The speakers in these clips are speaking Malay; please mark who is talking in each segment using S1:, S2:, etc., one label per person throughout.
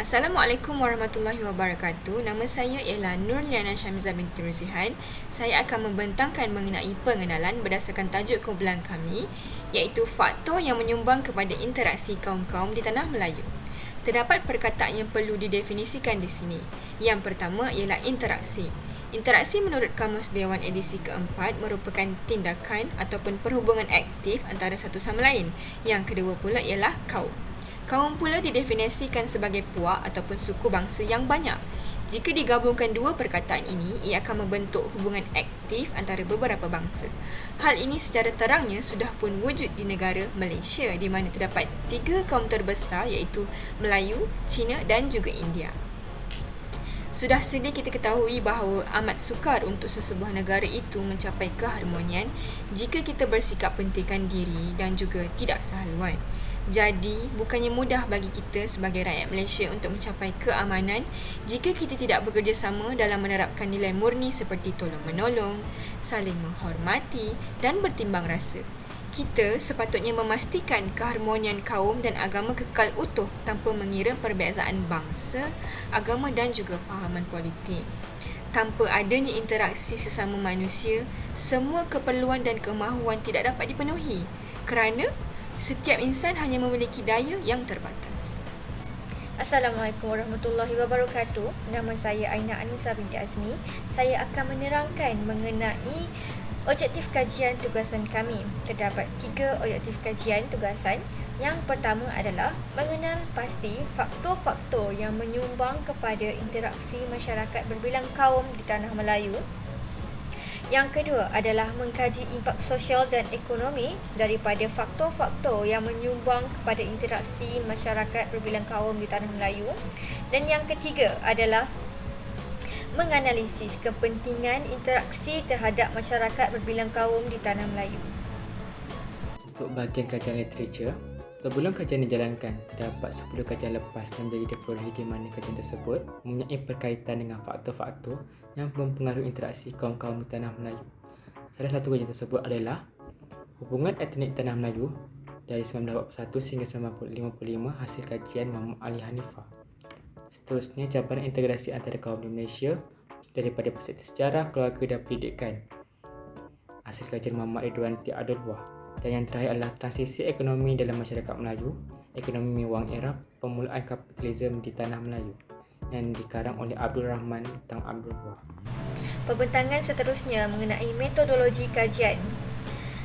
S1: Assalamualaikum warahmatullahi wabarakatuh. Nama saya ialah Nurliana Syamizah binti Ruzihan. Saya akan membentangkan mengenai pengenalan berdasarkan tajuk kumpulan kami, iaitu faktor yang menyumbang kepada interaksi kaum-kaum di tanah Melayu. Terdapat perkataan yang perlu didefinisikan di sini. Yang pertama ialah interaksi. Interaksi menurut Kamus Dewan edisi keempat merupakan tindakan ataupun perhubungan aktif antara satu sama lain. Yang kedua pula ialah kaum. Kaum pula didefinisikan sebagai puak ataupun suku bangsa yang banyak. Jika digabungkan dua perkataan ini, ia akan membentuk hubungan aktif antara beberapa bangsa. Hal ini secara terangnya sudah pun wujud di negara Malaysia, di mana terdapat 3 kaum terbesar iaitu Melayu, Cina dan juga India. Sudah sedia kita ketahui bahawa amat sukar untuk sesebuah negara itu mencapai keharmonian jika kita bersikap pentingkan diri dan juga tidak sehaluan. Jadi, bukannya mudah bagi kita sebagai rakyat Malaysia untuk mencapai keamanan jika kita tidak bekerjasama dalam menerapkan nilai murni seperti tolong-menolong, saling menghormati dan bertimbang rasa. Kita sepatutnya memastikan keharmonian kaum dan agama kekal utuh tanpa mengira perbezaan bangsa, agama dan juga fahaman politik. Tanpa adanya interaksi sesama manusia, semua keperluan dan kemahuan tidak dapat dipenuhi kerana setiap insan hanya memiliki daya yang terbatas.
S2: Assalamualaikum warahmatullahi wabarakatuh. Nama saya Aina Anissa binti Azmi. Saya akan menerangkan mengenai objektif kajian tugasan kami. Terdapat 3 objektif kajian tugasan. Yang pertama adalah mengenal pasti faktor-faktor yang menyumbang kepada interaksi masyarakat berbilang kaum di tanah Melayu. Yang kedua adalah mengkaji impak sosial dan ekonomi daripada faktor-faktor yang menyumbang kepada interaksi masyarakat berbilang kaum di tanah Melayu. Dan yang ketiga adalah menganalisis kepentingan interaksi terhadap masyarakat berbilang kaum di tanah Melayu.
S3: Untuk bahagian kajian literature, sebelum kajian dijalankan, terdapat 10 kajian lepas yang boleh diperolehi di mana kajian tersebut mempunyai berkaitan dengan faktor-faktor yang mempengaruhi interaksi kaum-kaum di tanah Melayu. Salah satu kajian tersebut adalah hubungan etnik tanah Melayu dari 1941 sehingga 1955 hasil kajian Muhammad Ali Hanifah. Seterusnya, cabaran integrasi antara kaum di Malaysia daripada perspektif sejarah, keluarga dan pendidikan, hasil kajian Muhammad Ridwanti Abdullah. Dan yang terakhir adalah transisi ekonomi dalam masyarakat Melayu, ekonomi wang era permulaan kapitalisme di tanah Melayu, yang dikarang oleh Abdul Rahman Tang Abdul Wah.
S2: Pembentangan seterusnya mengenai metodologi kajian.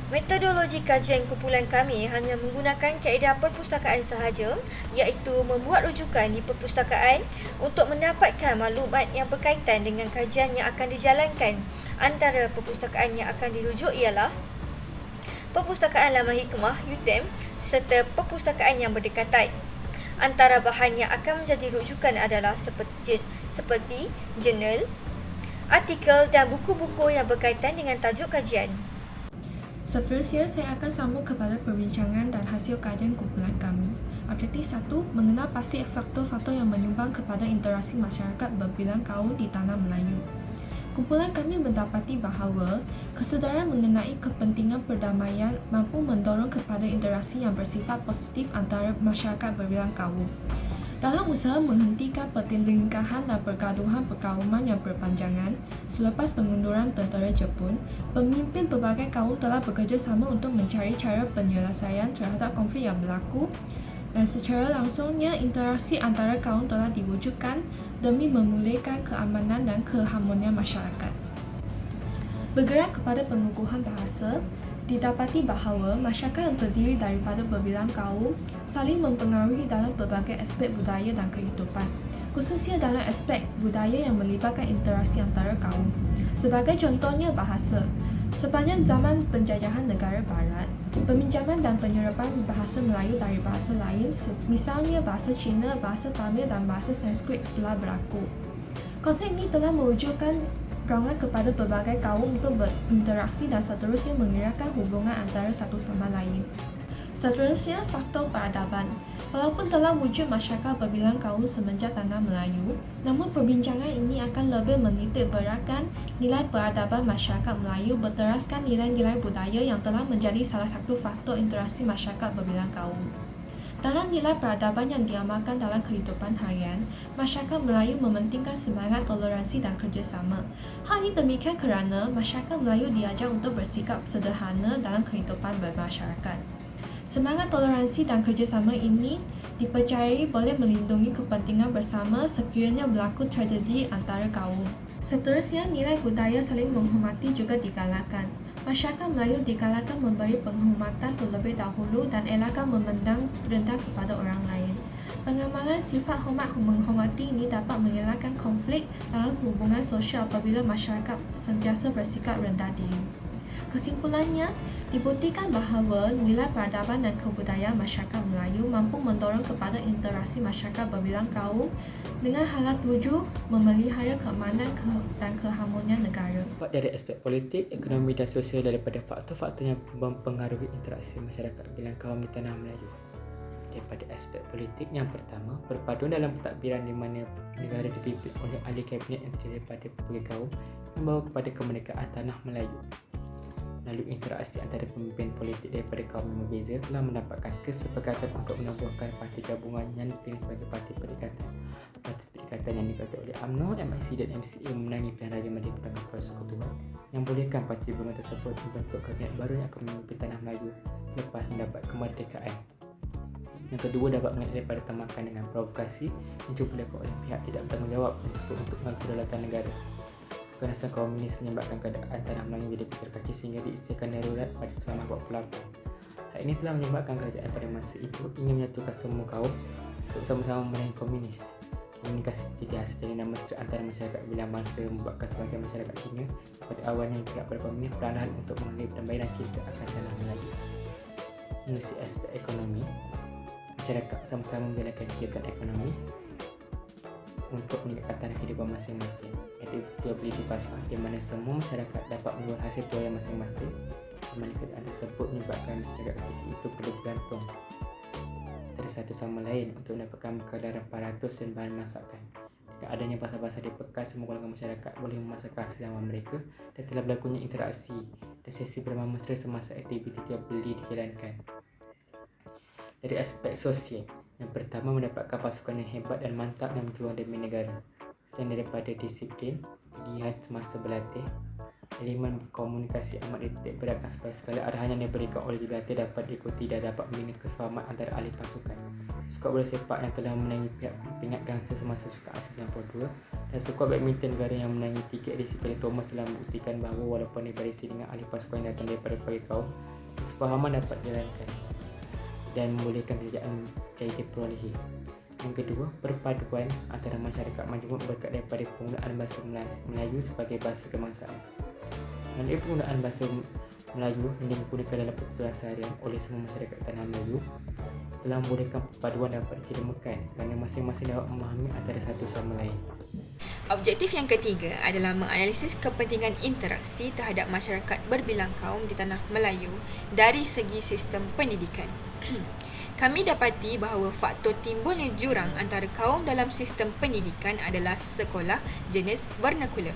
S2: Metodologi kajian kumpulan kami hanya menggunakan kaedah perpustakaan sahaja, iaitu membuat rujukan di perpustakaan untuk mendapatkan maklumat yang berkaitan dengan kajian yang akan dijalankan. Antara perpustakaan yang akan dirujuk ialah Perpustakaan Lama Hikmah UTM serta perpustakaan yang berdekatan. Antara bahan yang akan menjadi rujukan adalah seperti jurnal, artikel dan buku-buku yang berkaitan dengan tajuk kajian.
S4: Seterusnya, saya akan sambung kepada perbincangan dan hasil kajian kumpulan kami. Objektif 1, mengenal pasti faktor-faktor yang menyumbang kepada interaksi masyarakat berbilang kaum di tanah Melayu. Kumpulan kami mendapati bahawa kesedaran mengenai kepentingan perdamaian mampu mendorong kepada interaksi yang bersifat positif antara masyarakat berbilang kaum. Dalam usaha menghentikan pertelingkahan dan pergaduhan perkauman yang berpanjangan, selepas pengunduran tentera Jepun, pemimpin pelbagai kaum telah bekerjasama untuk mencari cara penyelesaian terhadap konflik yang berlaku, dan secara langsungnya interaksi antara kaum telah diwujudkan demi memulihkan keamanan dan keharmonian masyarakat. Bergerak kepada pengukuhan bahasa, didapati bahawa masyarakat yang terdiri daripada berbilang kaum saling mempengaruhi dalam pelbagai aspek budaya dan kehidupan, khususnya dalam aspek budaya yang melibatkan interaksi antara kaum. Sebagai contohnya bahasa, sepanjang zaman penjajahan negara barat, Peminjaman dan penyerapan bahasa Melayu dari bahasa lain, misalnya bahasa Cina, bahasa Tamil dan bahasa Sanskrit telah berlaku. Konsep ini telah mewujudkan perangai kepada pelbagai kaum untuk berinteraksi dan seterusnya mengeratkan hubungan antara satu sama lain. Seterusnya, faktor peradaban. Walaupun telah wujud masyarakat berbilang kaum semenjak tanah Melayu, namun perbincangan ini akan lebih menitik beratkan nilai peradaban masyarakat Melayu berteraskan nilai-nilai budaya yang telah menjadi salah satu faktor interaksi masyarakat berbilang kaum. Dalam nilai peradaban yang diamalkan dalam kehidupan harian, masyarakat Melayu mementingkan semangat toleransi dan kerjasama. Hal ini demikian kerana masyarakat Melayu diajar untuk bersikap sederhana dalam kehidupan bermasyarakat. Semangat toleransi dan kerjasama ini dipercayai boleh melindungi kepentingan bersama sekiranya berlaku tragedi antara kaum. Seterusnya, nilai budaya saling menghormati juga digalakkan. Masyarakat Melayu digalakkan memberi penghormatan terlebih dahulu dan elakkan memandang rendah kepada orang lain. Pengamalan sifat hormat menghormati ini dapat mengelakkan konflik dalam hubungan sosial apabila masyarakat sentiasa bersikap rendah diri. Kesimpulannya, dibuktikan bahawa nilai peradaban dan kebudayaan masyarakat Melayu mampu mendorong kepada interaksi masyarakat berbilang kaum dengan hala tuju memelihara keamanan dan keharmonian negara.
S3: Dari aspek politik, ekonomi dan sosial daripada faktor-faktor yang mempengaruhi interaksi masyarakat berbilang kaum di tanah Melayu. Daripada aspek politik, yang pertama, perpaduan dalam pentadbiran di mana negara dipimpin oleh ahli kabinet yang terdiri daripada pelbagai kaum membawa kepada kemerdekaan tanah Melayu. Melalui interaksi antara pemimpin politik daripada kaum yang berbeza telah mendapatkan kesepakatan untuk menubuhkan parti gabungan yang dikenali sebagai Parti Perikatan. Parti Perikatan yang diketuai oleh UMNO, MIC dan MCA memenangi pilihan Raja Merdeka Perangkat Persekutuan yang bolehkan parti gabungan tersebut membentuk kabinet baru yang akan memimpin tanah Melayu lepas mendapat kemerdekaan. Yang kedua, dapat mengelak daripada temakan dengan provokasi yang cuba dilakukan oleh pihak tidak bertanggungjawab untuk mengganggu kedaulatan negara. Keganasan komunis menyebabkan keadaan tanah Melayu menjadi berkacau sehingga diistirkan darurat pada 1948. Hal ini telah menyebabkan kerajaan pada masa itu ingin menyatukan semua kaum untuk sama-sama memerangi komunis. Komunikasi jadi hasil jalinan mesra antara masyarakat bilang bangsa membuatkan sebagian masyarakat Cina pada awalnya yang berpihak pada komunis perlahan untuk mengalih pendamaian cinta akan tanah Melayu. Menerusi aspek ekonomi, masyarakat sama-sama menjalankan kegiatan ekonomi untuk meningkatkan taraf kehidupan masing-masing. Aktiviti jual beli di pasar di mana semua masyarakat dapat menjual hasil jualan masing-masing, di mana keadaan tersebut menyebabkan masyarakat ketika itu perlu bergantung antara satu sama lain untuk mendapatkan kedaran paratus dan bahan masakan. Dengan adanya pasar-pasar di pekan, semua golongan masyarakat boleh memasak hasil zaman mereka dan telah berlakunya interaksi dan sesi beramah mesra semasa aktiviti jual beli dijalankan. Dari aspek sosial, yang pertama, mendapatkan pasukan yang hebat dan mantap yang berjuang demi negara. Selain daripada disiplin, kegiatan semasa berlatih, elemen komunikasi amat dititik beratkan supaya segala arahan yang diberikan oleh jurulatih dapat diikuti dan dapat membina kesefahaman antara ahli pasukan. Skuad bola sepak yang telah menangi pihak pingat gangster semasa Sukan Asia 92 dan skuad badminton negara yang menangi 3 disiplin Thomas telah membuktikan bahawa walaupun diberisi dengan ahli pasukan yang datang daripada berbagai kaum, kesefahaman dapat dijalankan dan membolehkan kerajaan jaya diperolehi. Yang kedua, perpaduan antara masyarakat majmuk berkat daripada penggunaan bahasa Melayu sebagai bahasa kebangsaan. Melalui penggunaan bahasa Melayu yang digunakan dalam pertuturan seharian oleh semua masyarakat tanah Melayu telah membolehkan perpaduan dapat dijemakan kerana masing-masing dapat memahami antara satu sama lain.
S1: Objektif yang ketiga adalah menganalisis kepentingan interaksi terhadap masyarakat berbilang kaum di tanah Melayu dari segi sistem pendidikan. Kami dapati bahawa faktor timbulnya jurang antara kaum dalam sistem pendidikan adalah sekolah jenis vernakular.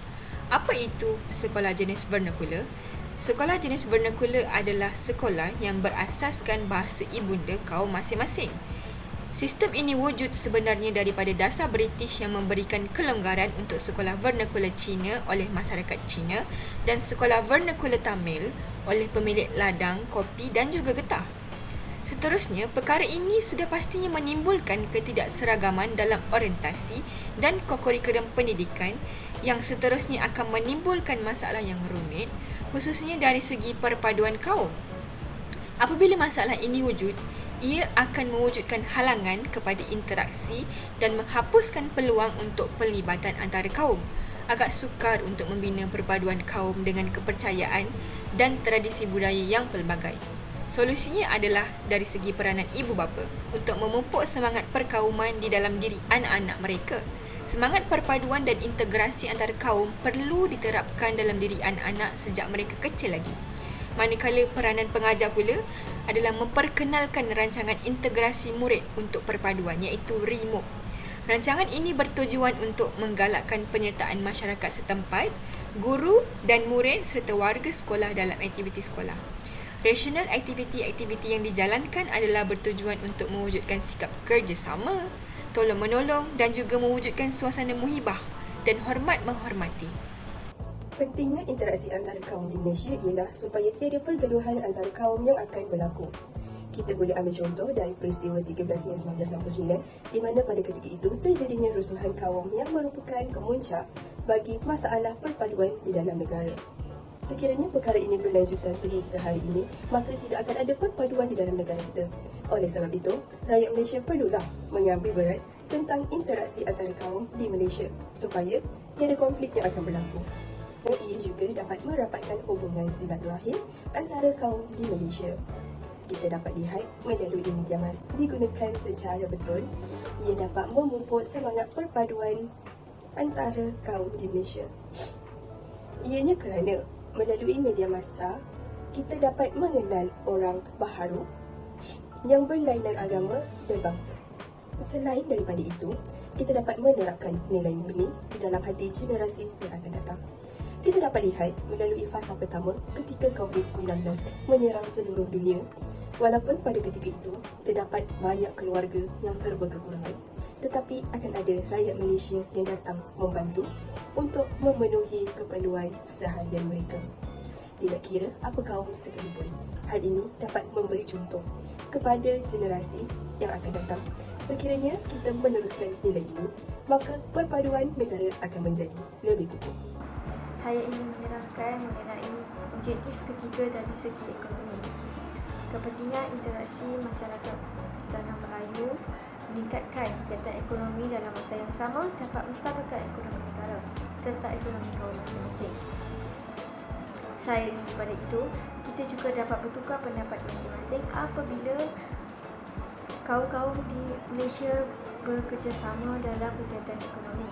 S1: Apa itu sekolah jenis vernakular? Sekolah jenis vernakular adalah sekolah yang berasaskan bahasa ibunda kaum masing-masing. Sistem ini wujud sebenarnya daripada dasar British yang memberikan kelonggaran untuk sekolah vernakular Cina oleh masyarakat Cina dan sekolah vernakular Tamil oleh pemilik ladang, kopi dan juga getah. Seterusnya, perkara ini sudah pastinya menimbulkan ketidakseragaman dalam orientasi dan kurikulum pendidikan yang seterusnya akan menimbulkan masalah yang rumit, khususnya dari segi perpaduan kaum. Apabila masalah ini wujud, ia akan mewujudkan halangan kepada interaksi dan menghapuskan peluang untuk pelibatan antara kaum. Agak sukar untuk membina perpaduan kaum dengan kepercayaan dan tradisi budaya yang pelbagai. Solusinya adalah dari segi peranan ibu bapa untuk memupuk semangat perkauman di dalam diri anak-anak mereka. Semangat perpaduan dan integrasi antara kaum perlu diterapkan dalam diri anak-anak sejak mereka kecil lagi. Manakala peranan pengajar pula adalah memperkenalkan rancangan integrasi murid untuk perpaduan iaitu REMOP. Rancangan ini bertujuan untuk menggalakkan penyertaan masyarakat setempat, guru dan murid serta warga sekolah dalam aktiviti sekolah. Rasional aktiviti-aktiviti yang dijalankan adalah bertujuan untuk mewujudkan sikap kerjasama, tolong-menolong dan juga mewujudkan suasana muhibah dan hormat menghormati.
S5: Pentingnya interaksi antara kaum di Malaysia ialah supaya tiada pergaduhan antara kaum yang akan berlaku. Kita boleh ambil contoh dari peristiwa 13 Mei 1969 di mana pada ketika itu terjadinya rusuhan kaum yang merupakan kemuncak bagi masalah perpaduan di dalam negara. Sekiranya perkara ini berlanjutan sehingga hari ini, maka tidak akan ada perpaduan di dalam negara kita. Oleh sebab itu, rakyat Malaysia perlulah mengambil berat tentang interaksi antara kaum di Malaysia supaya tiada konflik yang akan berlaku. Ia juga dapat merapatkan hubungan silaturahim antara kaum di Malaysia. Kita dapat lihat melalui media massa digunakan secara betul, ia dapat memupuk semangat perpaduan antara kaum di Malaysia. Ianya kerana melalui media massa, kita dapat mengenal orang baharu yang berlainan agama dan bangsa. Selain daripada itu, kita dapat menerapkan nilai murni di dalam hati generasi yang akan datang. Kita dapat lihat melalui fasa pertama ketika COVID-19 menyerang seluruh dunia. Walaupun pada ketika itu, terdapat banyak keluarga yang serba kekurangan, tetapi akan ada rakyat Malaysia yang datang membantu untuk memenuhi keperluan seharian mereka. Tidak kira apa kaum sekalipun, hal ini dapat memberi contoh kepada generasi yang akan datang. Sekiranya kita meneruskan nilai ini, maka perpaduan negara akan menjadi lebih kukuh.
S2: Saya ingin menerangkan mengenai objektif ketiga dari segi ekonomi. Kepentingan interaksi masyarakat di tanah Melayu meningkatkan kegiatan ekonomi dalam masa yang sama dapat menstabilkan ekonomi negara serta ekonomi kaum masing-masing. Selain daripada itu, kita juga dapat bertukar pendapat masing-masing apabila kaum-kaum di Malaysia bekerjasama dalam kegiatan ekonomi.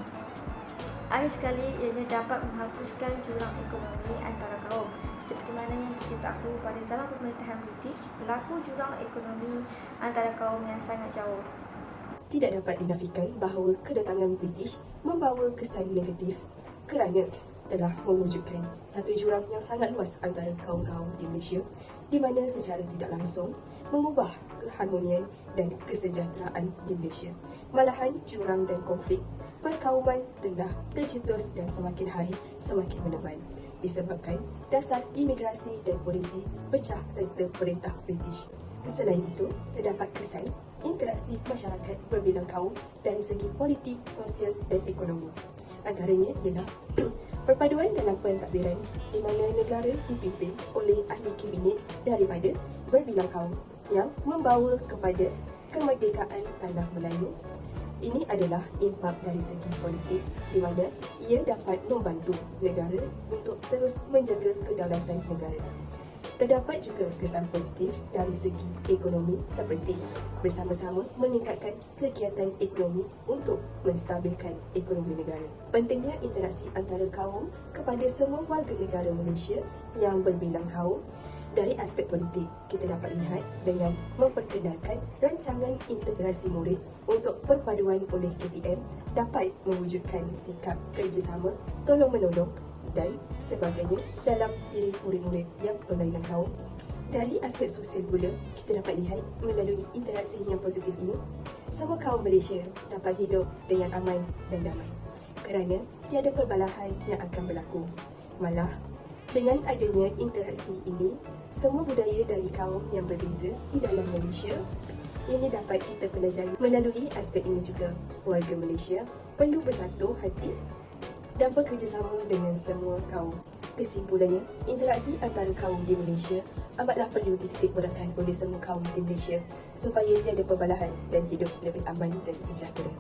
S2: Akhir sekali, ianya dapat menghapuskan jurang ekonomi antara kaum. Seperti mana yang kita tahu pada zaman pemerintahan British, berlaku jurang ekonomi antara kaum yang sangat jauh.
S5: Tidak dapat dinafikan bahawa kedatangan British membawa kesan negatif kerana telah mewujudkan satu jurang yang sangat luas antara kaum-kaum di Malaysia di mana secara tidak langsung mengubah keharmonian dan kesejahteraan di Malaysia. Malahan jurang dan konflik perkauman telah tercetus dan semakin hari semakin menebal disebabkan dasar imigrasi dan polisi pecah serta perintah British. Selain itu, terdapat kesan interaksi masyarakat berbilang kaum dari segi politik, sosial dan ekonomi. Antaranya ialah perpaduan dalam pentadbiran di mana negara dipimpin oleh ahli kabinet daripada berbilang kaum yang membawa kepada kemerdekaan tanah Melayu. Ini adalah impak dari segi politik di mana ia dapat membantu negara untuk terus menjaga kedaulatan negara. Terdapat juga kesan positif dari segi ekonomi seperti bersama-sama meningkatkan kegiatan ekonomi untuk menstabilkan ekonomi negara. Pentingnya interaksi antara kaum kepada semua warga negara Malaysia yang berbilang kaum. Dari aspek politik, kita dapat lihat dengan memperkenalkan rancangan integrasi murid untuk perpaduan oleh KPM dapat mewujudkan sikap kerjasama, tolong-menolong dan sebagainya dalam diri murid-murid yang berlainan kaum. Dari aspek sosial pula, kita dapat lihat melalui interaksi yang positif ini, semua kaum Malaysia dapat hidup dengan aman dan damai kerana tiada perbalahan yang akan berlaku. Malah, dengan adanya interaksi ini, semua budaya dari kaum yang berbeza di dalam Malaysia ini dapat kita pelajari. Melalui aspek ini juga, warga Malaysia perlu bersatu hati dan bekerjasama dengan semua kaum. Kesimpulannya, interaksi antara kaum di Malaysia amatlah perlu dititik beratkan oleh semua kaum di Malaysia supaya tiada perbalahan dan hidup lebih aman dan sejahtera.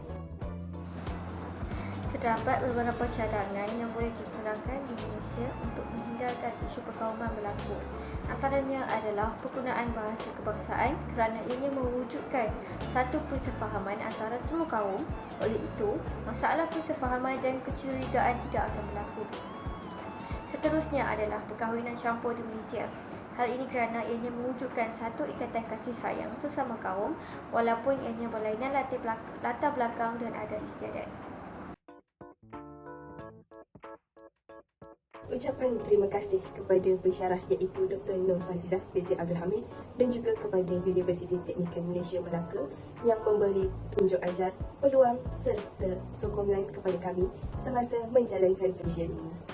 S2: Terdapat beberapa cadangan yang boleh digunakan di Malaysia untuk menghindarkan isu perkauman berlaku. Antaranya adalah penggunaan bahasa kebangsaan kerana ianya mewujudkan satu persefahaman antara semua kaum. Oleh itu, masalah persefahaman dan kecurigaan tidak akan berlaku. Seterusnya adalah perkahwinan campur di Malaysia. Hal ini kerana ianya mewujudkan satu ikatan kasih sayang sesama kaum walaupun ianya berlainan latar belakang dan adat istiadat.
S5: Ucapan terima kasih kepada pensyarah iaitu Dr. Nur Fazilah binti Abdul Hamid dan juga kepada Universiti Teknikal Malaysia Melaka yang memberi tunjuk ajar, peluang serta sokongan kepada kami semasa menjalankan kajian ini.